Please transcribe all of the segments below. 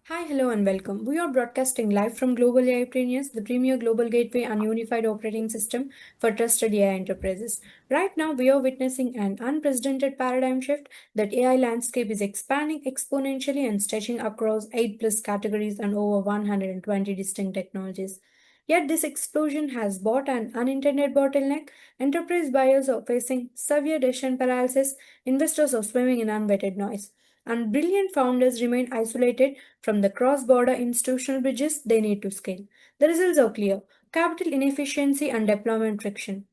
Hi, hello, and welcome. We are broadcasting live from GlobalAiPreneurs, the premier global gateway and unified operating system for trusted AI enterprises. Right now, we are witnessing an unprecedented paradigm shift that AI landscape is expanding exponentially and stretching across 8 plus categories and over 120 distinct technologies. Yet, this explosion has brought an unintended bottleneck. Enterprise buyers are facing severe decision paralysis, investors are swimming in unvetted noise, and brilliant founders remain isolated from the cross border institutional bridges they need to scale. The results are clear: capital inefficiency and deployment friction.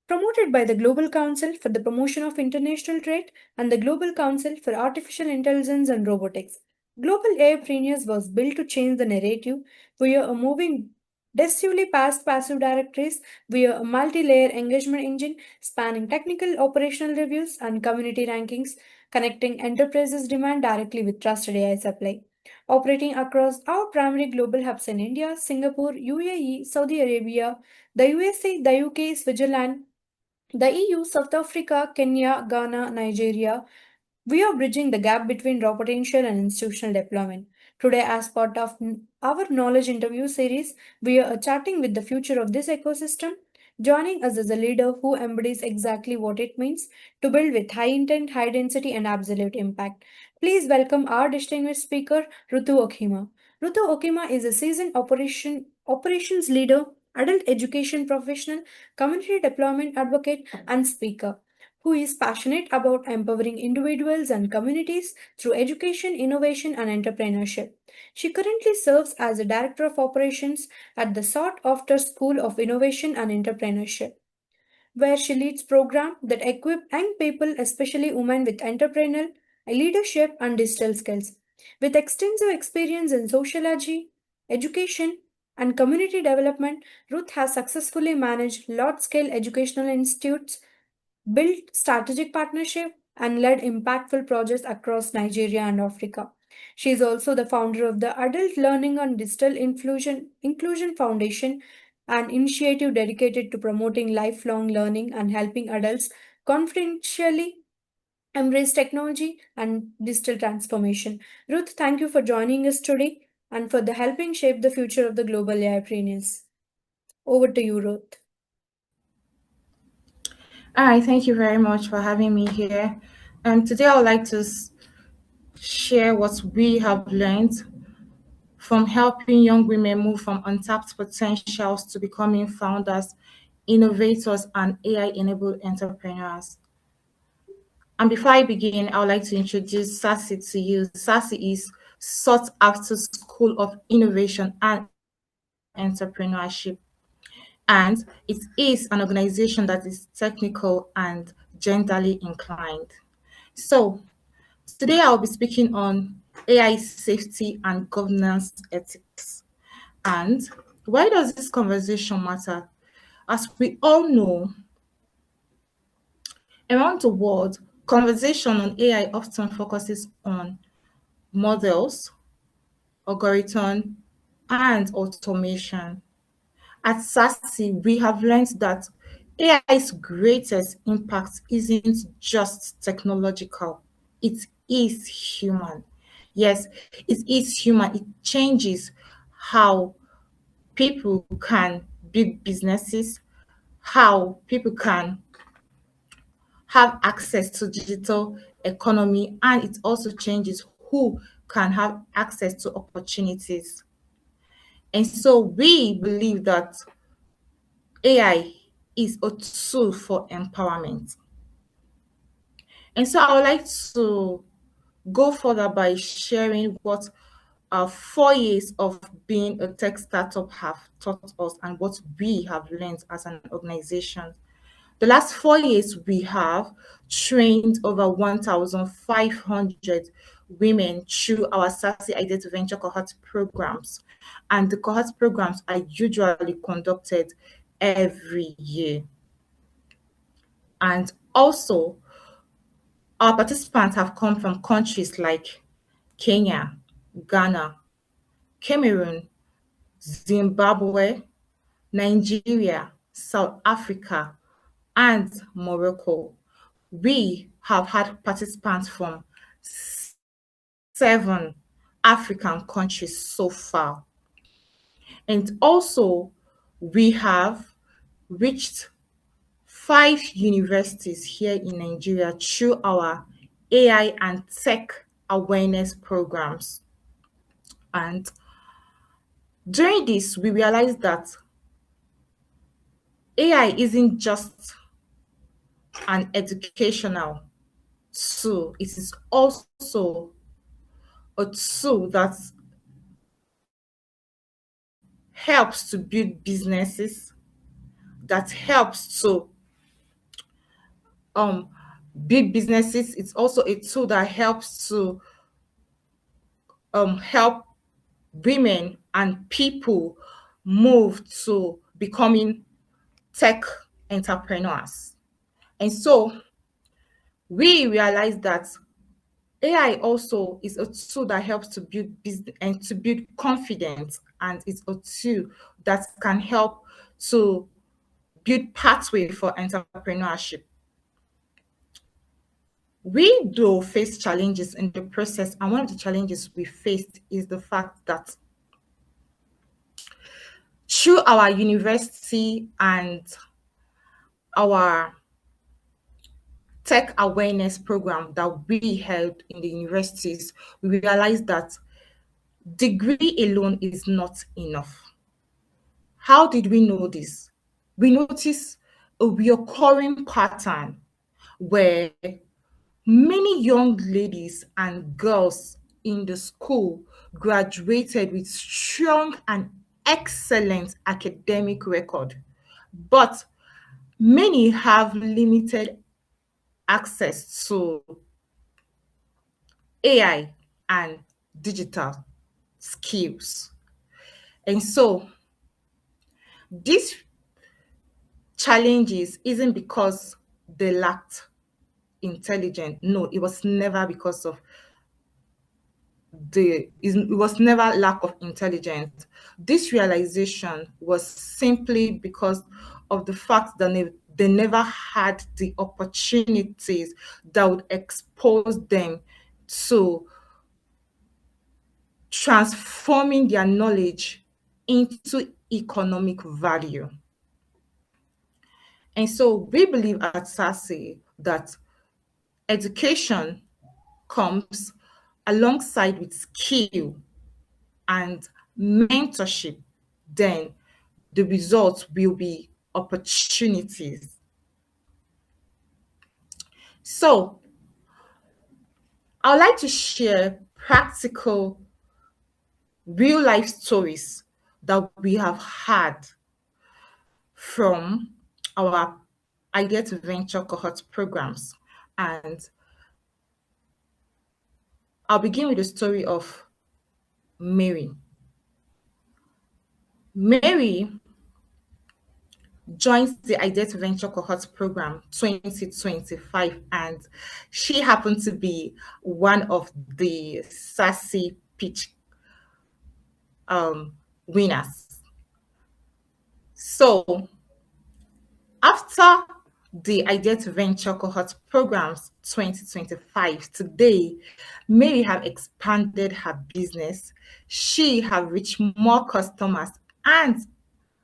Promoted by the Global Council for the Promotion of International Trade and the Global Council for Artificial Intelligence and Robotics, Global Airpreneurs was built to change the narrative via a moving decisively past passive directories via a multi-layer engagement engine spanning technical operational reviews and community rankings, connecting enterprises demand directly with trusted AI supply. Operating across our primary global hubs in India, Singapore, UAE, Saudi Arabia, the USA, the UK, Switzerland, the EU, South Africa, Kenya, Ghana, Nigeria, we are bridging the gap between raw potential and institutional deployment. Today, as part of our knowledge interview series, we are chatting with the future of this ecosystem. Joining us as a leader who embodies exactly what it means to build with high intent, high density, and absolute impact. Please welcome our distinguished speaker, Ruth Ochima. Ruth Ochima is a seasoned operations leader, adult education professional, community deployment advocate, and speaker who is passionate about empowering individuals and communities through education, innovation, and entrepreneurship. She currently serves as a Director of Operations at the sought after School of Innovation and Entrepreneurship, where she leads programs that equip young people, especially women, with entrepreneurial, leadership, and digital skills. With extensive experience in sociology, education, and community development, Ruth has successfully managed large scale educational institutes, built strategic partnership, and led impactful projects across Nigeria and Africa. She is also the founder of the Adult Learning and Digital Inclusion Foundation, an initiative dedicated to promoting lifelong learning and helping adults confidentially embrace technology and digital transformation. Ruth, thank you for joining us today and for the helping shape the future of the global AIpreneurs. Over to you, Ruth. Hi, thank you very much for having me here. Today I would like to share what we have learned from helping young women move from untapped potentials to becoming founders, innovators, and AI-enabled entrepreneurs. And before I begin, I would like to introduce SASSIE to you. SASSIE is Sought After School of Innovation and Entrepreneurship, and it is an organization that is technical and genderly inclined. So, today I'll be speaking on AI safety and governance ethics. And why does this conversation matter? As we all know, around the world, conversation on AI often focuses on models, algorithm, and automation. At SASSIE, we have learned that AI's greatest impact isn't just technological, it is human. Yes, it is human. It changes how people can build businesses, how people can have access to digital economy, and it also changes who can have access to opportunities. And so we believe that AI is a tool for empowerment. And so I would like to go further by sharing what our 4 years of being a tech startup have taught us and what we have learned as an organization. The last 4 years, we have trained over 1,500 women through our SASSIE Identity Venture cohort programs. And the cohort programs are usually conducted every year. And also, our participants have come from countries like Kenya, Ghana, Cameroon, Zimbabwe, Nigeria, South Africa, and Morocco. We have had participants from 7 African countries so far. And also, we have reached 5 universities here in Nigeria through our AI and tech awareness programs. And during this, we realized that AI isn't just an educational tool, it is also a tool that helps to build businesses, that helps to um, build businesses. It's also a tool that helps to help women and people move to becoming tech entrepreneurs. And so we realize that AI also is a tool that helps to build business and to build confidence, and it's a tool that can help to build pathway for entrepreneurship. We do face challenges in the process, and one of the challenges we faced is the fact that through our university and our tech awareness program that we held in the universities, we realized that degree alone is not enough. How did we know this? We noticed a recurring pattern where many young ladies and girls in the school graduated with strong and excellent academic record, but many have limited access to AI and digital skills. And so these challenges isn't because they lacked intelligence. No, it was never because of it was never lack of intelligence. This realization was simply because of the fact that they never had the opportunities that would expose them to transforming their knowledge into economic value. And so we believe at SASSIE that education comes alongside with skill and mentorship, then the result will be opportunities. So I'd like to share practical real life stories that we have had from our Idea to Venture cohort programs. And I'll begin with the story of Mary. Mary joins the Idea to Venture cohort program 2025, and she happened to be one of the SASSIE pitch winners. So after the Idea to Venture cohort programs 2025, today Mary have expanded her business. She have reached more customers, and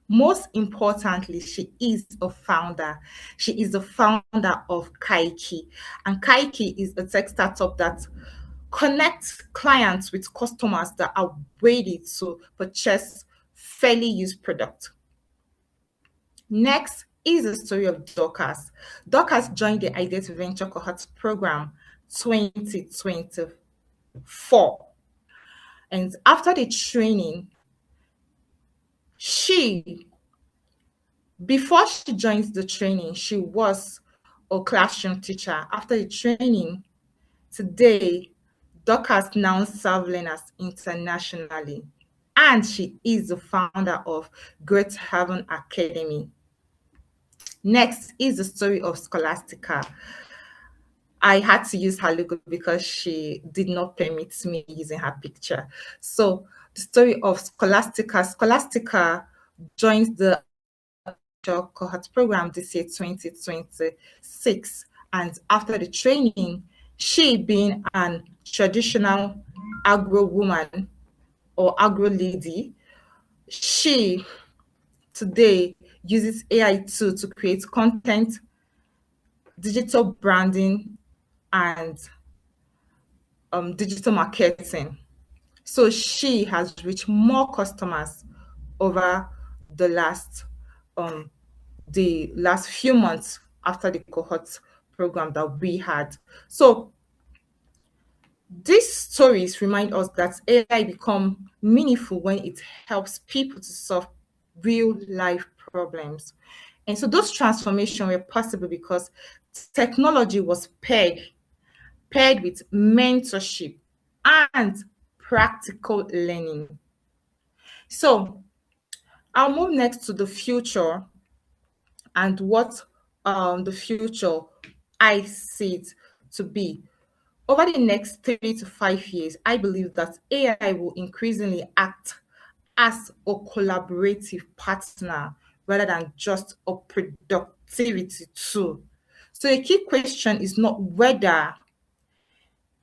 most importantly, she is a founder. She is the founder of Kaiki. And Kaiki is a tech startup that connects clients with customers that are ready to purchase fairly used products. Next is the story of Dorcas. Dorcas joined the Idea to Venture cohort program 2024. And after the training, before she joins the training, she was a classroom teacher. After the training, today, Dorcas now serves learners internationally. And she is the founder of Great Haven Academy. Next is the story of Scholastica. I had to use her logo because she did not permit me using her picture. So the story of Scholastica. Scholastica joins the cohort program this year, 2026. And after the training, she being an traditional agro woman or agro lady. She today uses AI tool to create content, digital branding, and digital marketing. So she has reached more customers over the um, last few months after the cohort program that we had. So these stories remind us that AI become meaningful when it helps people to solve real life problems. And so those transformations were possible because technology was paired with mentorship and practical learning. So I'll move next to the future and what the future I see it to be. Over the next 3 to 5 years, I believe that AI will increasingly act as a collaborative partner rather than just a productivity tool. So a key question is not whether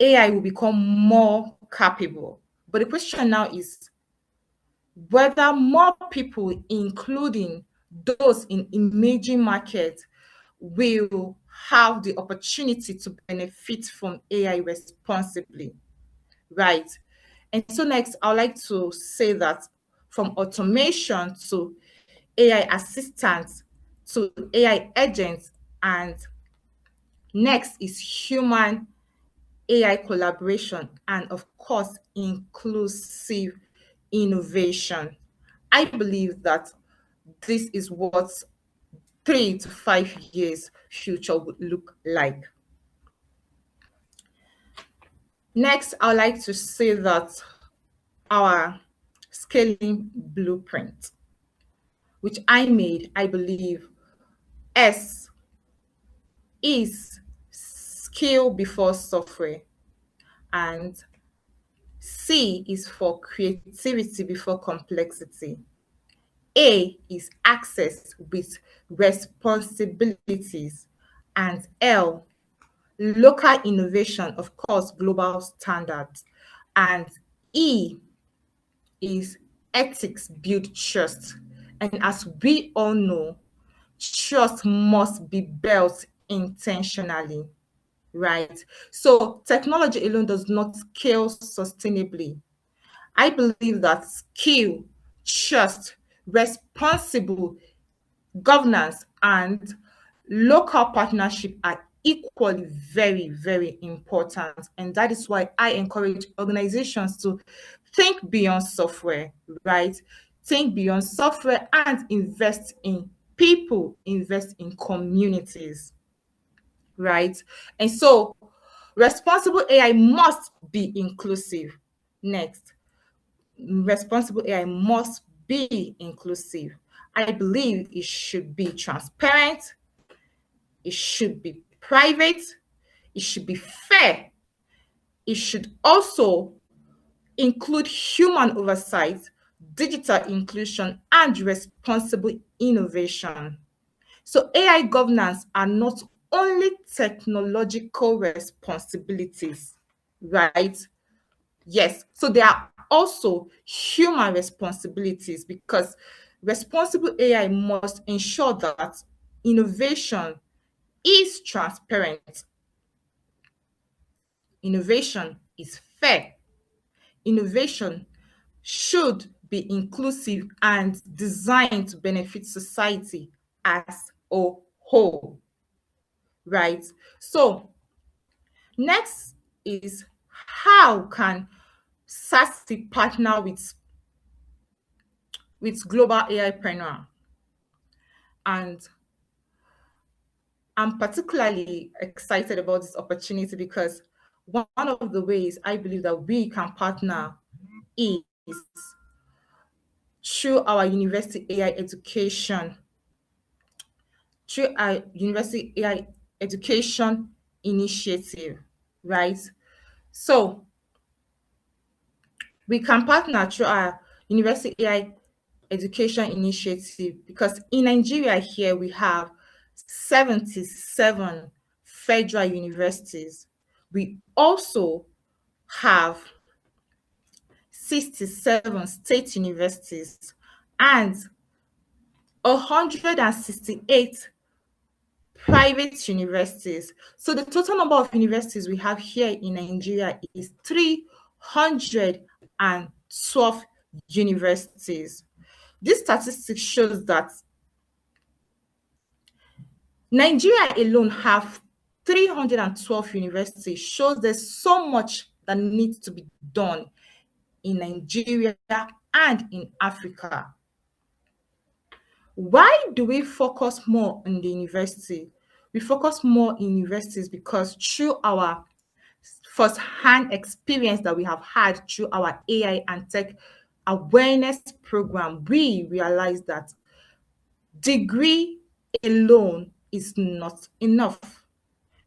AI will become more capable, but the question now is whether more people, including those in emerging markets, will have the opportunity to benefit from AI responsibly, right? And so next, I would like to say that from automation to AI assistants to AI agents, and next is human AI collaboration, and of course, inclusive innovation. I believe that this is what 3 to 5 years future would look like. Next, I would like to say that our scaling blueprint, which I made, I believe S is skill before software, and C is for creativity before complexity. A is access with responsibilities, and L, local innovation, of course, global standards, and E is ethics build trust. And as we all know, trust must be built intentionally, right? So technology alone does not scale sustainably. I believe that skill, trust, responsible governance, and local partnership are equally very, very important. And that is why I encourage organizations to think beyond software, right? Think beyond software and invest in people, invest in communities, right? And so responsible AI must be inclusive. Next, responsible AI must be inclusive. I believe it should be transparent, it should be private, it should be fair, it should also include human oversight, digital inclusion, and responsible innovation. So AI governance are not only technological responsibilities, right? Yes, so there are also human responsibilities because responsible AI must ensure that innovation is transparent, innovation is fair, innovation should be inclusive and designed to benefit society as a whole, right? So next is how can SASSIE partner with global AIpreneur? And I'm particularly excited about this opportunity because one of the ways I believe that we can partner is through our university AI education, through our university AI education initiative, right? So we can partner through our university AI education initiative because in Nigeria here we have 77 federal universities. We also have 67 state universities and 168 private universities. So the total number of universities we have here in Nigeria is 312 universities. This statistic shows that Nigeria alone have 312 universities, shows there's so much that needs to be done in Nigeria and in Africa. Why do we focus more on the university? We focus more in universities because through our first-hand experience that we have had through our AI and tech awareness program, we realize that degree alone is not enough.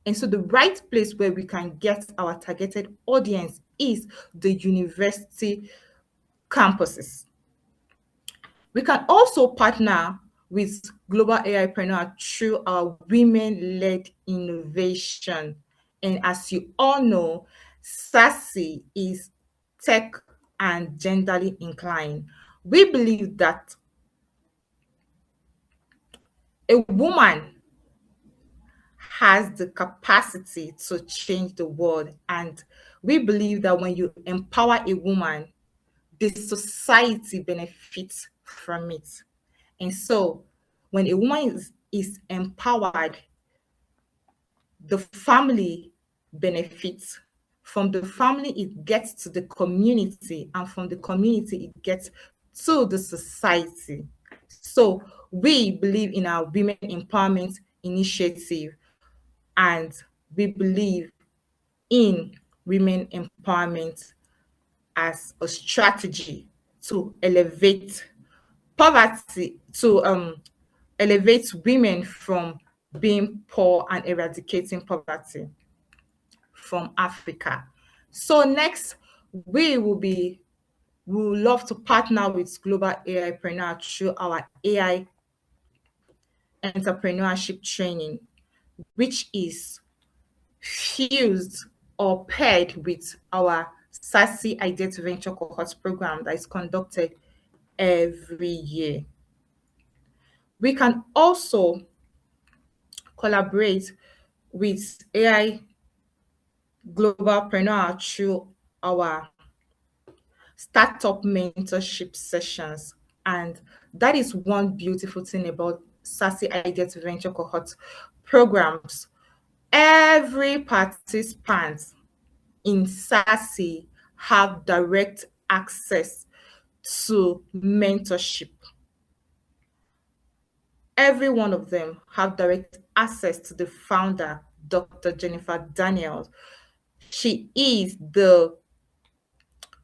And so the right place where we can get our targeted audience is the university campuses. We can also partner with Global AIpreneur through our women-led innovation. And as you all know, SASSIE is tech and genderly inclined. We believe that a woman has the capacity to change the world. And we believe that when you empower a woman, the society benefits from it. And so when a woman is empowered, the family benefits. From the family, it gets to the community, and from the community, it gets to the society. So we believe in our women empowerment initiative, and we believe in women empowerment as a strategy to elevate poverty, to elevate women from being poor and eradicating poverty from Africa. So next, we would love to partner with Global AIpreneur through our AI entrepreneurship training, which is fused or paired with our SASSIE Identity Venture Cohort program that is conducted every year. We can also collaborate with AI Globalpreneur through our startup mentorship sessions. And that is one beautiful thing about SASSIE Identity Venture Cohort programs. Every participant in SASSIE have direct access to mentorship. Every one of them have direct access to the founder, Dr. Jennifer Daniels. She is the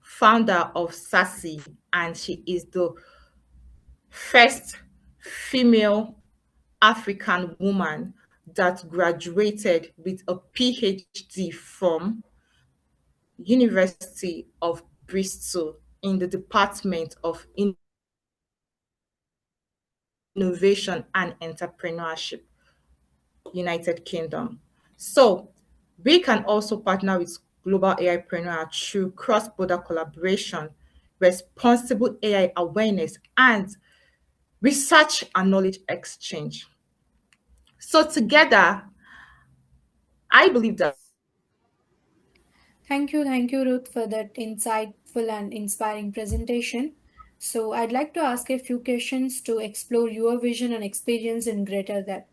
founder of SASSIE, and she is the first female African woman that graduated with a PhD from University of Bristol in the Department of Innovation and Entrepreneurship, United Kingdom. So we can also partner with Global AIpreneur through cross-border collaboration, responsible AI awareness, and research and knowledge exchange. So together, I believe that. Thank you, Ruth, for that insightful and inspiring presentation. So, I'd like to ask a few questions to explore your vision and experience in greater depth.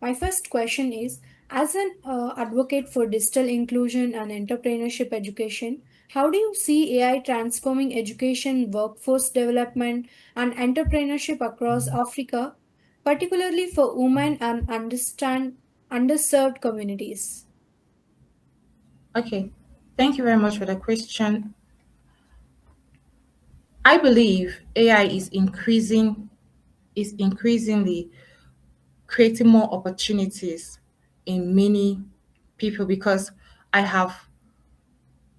My first question is, as an advocate for digital inclusion and entrepreneurship education, how do you see AI transforming education, workforce development, and entrepreneurship across Africa, particularly for women and underserved communities? Okay, thank you very much for the question. I believe AI is increasingly creating more opportunities in many people, because I have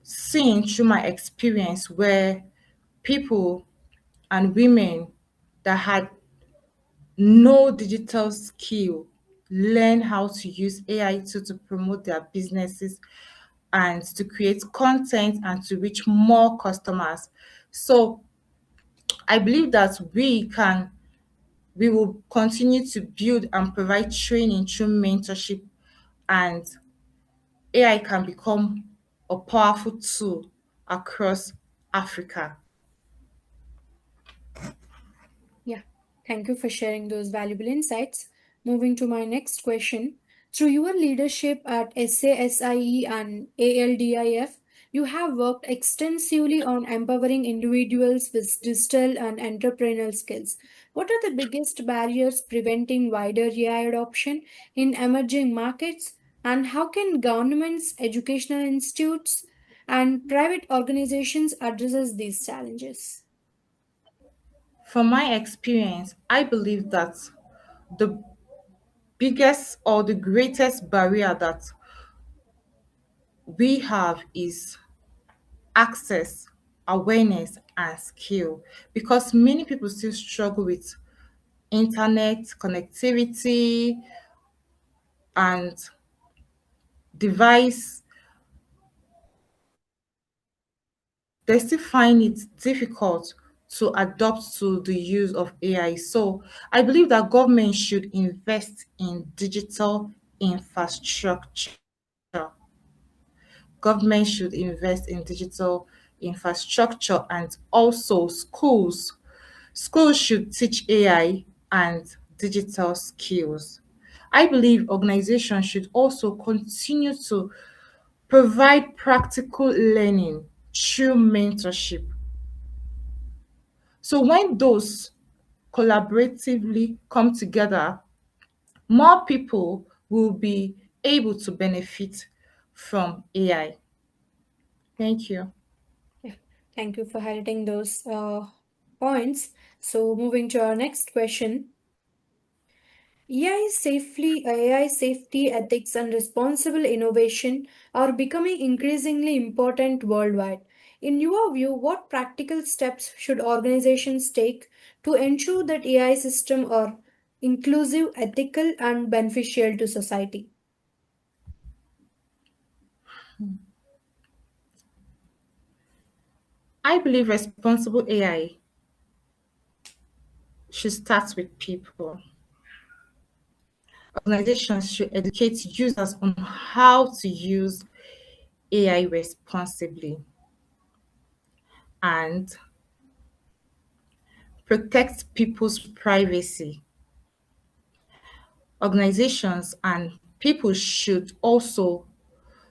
seen through my experience where people and women that had no digital skill learn how to use AI to promote their businesses and to create content and to reach more customers. So I believe that we will continue to build and provide training through mentorship, and AI can become a powerful tool across Africa. Yeah, thank you for sharing those valuable insights. Moving to my next question. Through your leadership at SASIE and ALDIF, you have worked extensively on empowering individuals with digital and entrepreneurial skills. What are the biggest barriers preventing wider AI adoption in emerging markets? And how can governments, educational institutes, and private organizations address these challenges? From my experience, I believe that the biggest or the greatest barrier that we have is access, awareness, and skill, because many people still struggle with internet connectivity and device. They still find it difficult to adapt to the use of AI. So I believe that government should invest in digital infrastructure. Government should invest in digital infrastructure, and also schools. Schools should teach AI and digital skills. I believe organizations should also continue to provide practical learning through mentorship. So when those collaboratively come together, more people will be able to benefit from AI. Thank you. Yeah, thank you for highlighting those points. So, moving to our next question. AI safety, ethics, and responsible innovation are becoming increasingly important worldwide. In your view, what practical steps should organizations take to ensure that AI systems are inclusive, ethical, and beneficial to society? I believe responsible AI should start with people. Organizations should educate users on how to use AI responsibly and protect people's privacy. Organizations and people should also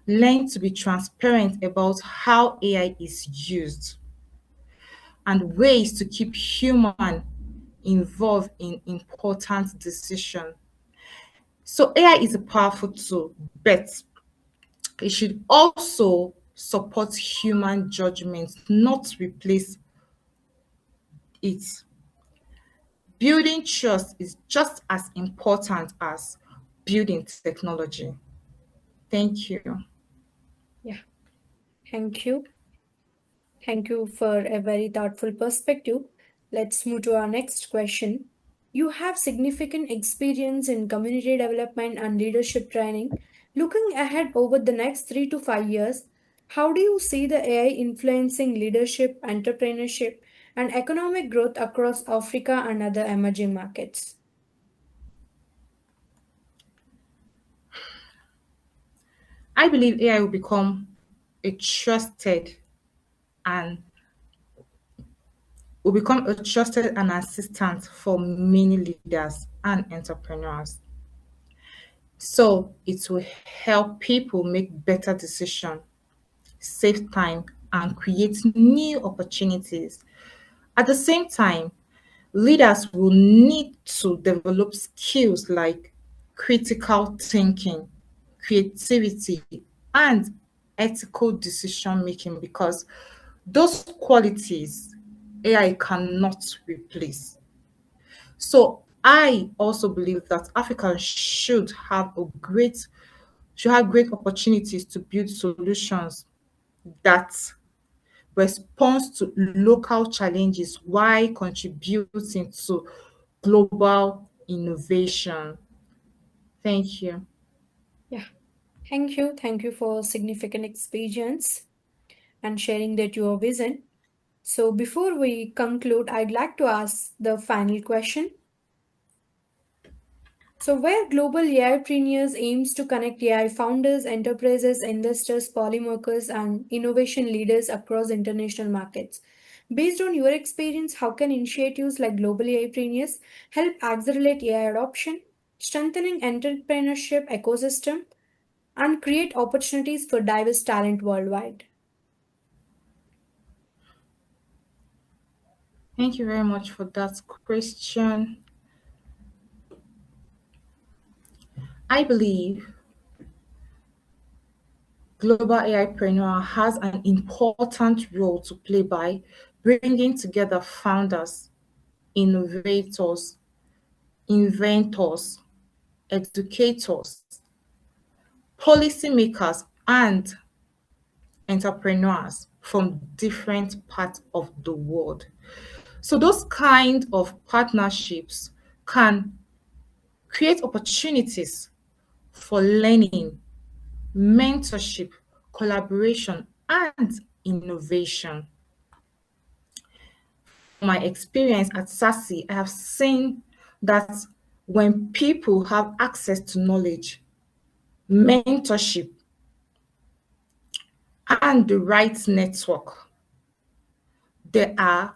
learn to be transparent about how AI is used and ways to keep human involved in important decisions. So AI is a powerful tool, but it should also support human judgment, not replace it. Building trust is just as important as building technology. Thank you. Yeah, thank you. Thank you for a very thoughtful perspective. Let's move to our next question. You have significant experience in community development and leadership training. Looking ahead over the next 3 to 5 years, how do you see the AI influencing leadership, entrepreneurship, and economic growth across Africa and other emerging markets? I believe AI will become a trusted and will become a trusted and assistant for many leaders and entrepreneurs. So it will help people make better decisions, save time, and create new opportunities. At the same time, leaders will need to develop skills like critical thinking, creativity, and ethical decision making, because those qualities AI cannot replace. So I also believe that Africa should have great opportunities to build solutions that respond to local challenges while contributing to global innovation. Thank you. Yeah, thank you. Thank you for significant experience and sharing that your vision. So, before we conclude, I'd like to ask the final question. So, where Global AIpreneurs aims to connect AI founders, enterprises, investors, polymakers, and innovation leaders across international markets. Based on your experience, how can initiatives like Global AIpreneurs help accelerate AI adoption, strengthening entrepreneurship ecosystem, and create opportunities for diverse talent worldwide? Thank you very much for that question. I believe Global AIpreneur has an important role to play by bringing together founders, innovators, inventors, educators, policymakers, and entrepreneurs from different parts of the world. So those kind of partnerships can create opportunities for learning, mentorship, collaboration, and innovation. My experience at SASSIE, I have seen that when people have access to knowledge, mentorship, and the right network, they are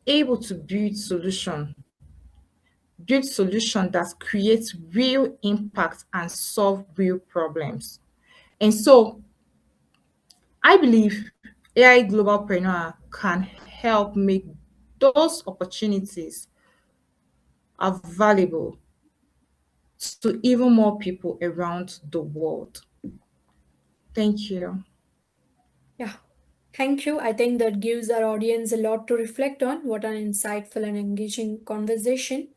able to build solution that creates real impact and solve real problems. And so I believe AI Globalpreneur can help make those opportunities available to even more people around the world. Thank you. Yeah. Thank you. I think that gives our audience a lot to reflect on. What an insightful and engaging conversation.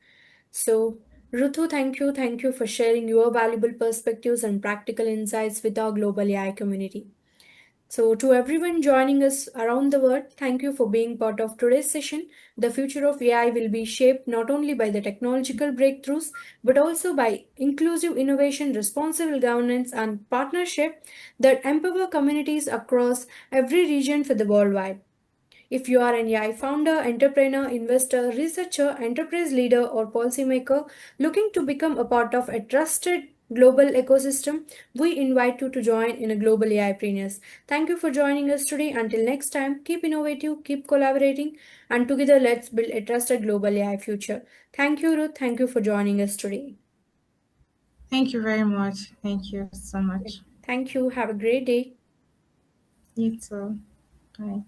So, Ruthu, thank you. Thank you for sharing your valuable perspectives and practical insights with our global AI community. So, to everyone joining us around the world, thank you for being part of today's session. The future of AI will be shaped not only by the technological breakthroughs, but also by inclusive innovation, responsible governance, and partnership that empower communities across every region for the worldwide. If you are an AI founder, entrepreneur, investor, researcher, enterprise leader, or policymaker looking to become a part of a trusted global ecosystem, we invite you to join in a global AIpreneurs. Thank you for joining us today. Until next time, keep innovative, keep collaborating, and together let's build a trusted global AI future. Thank you, Ruth. Thank you for joining us today. Thank you very much. Thank you so much. Thank you. Have a great day. You too. Bye.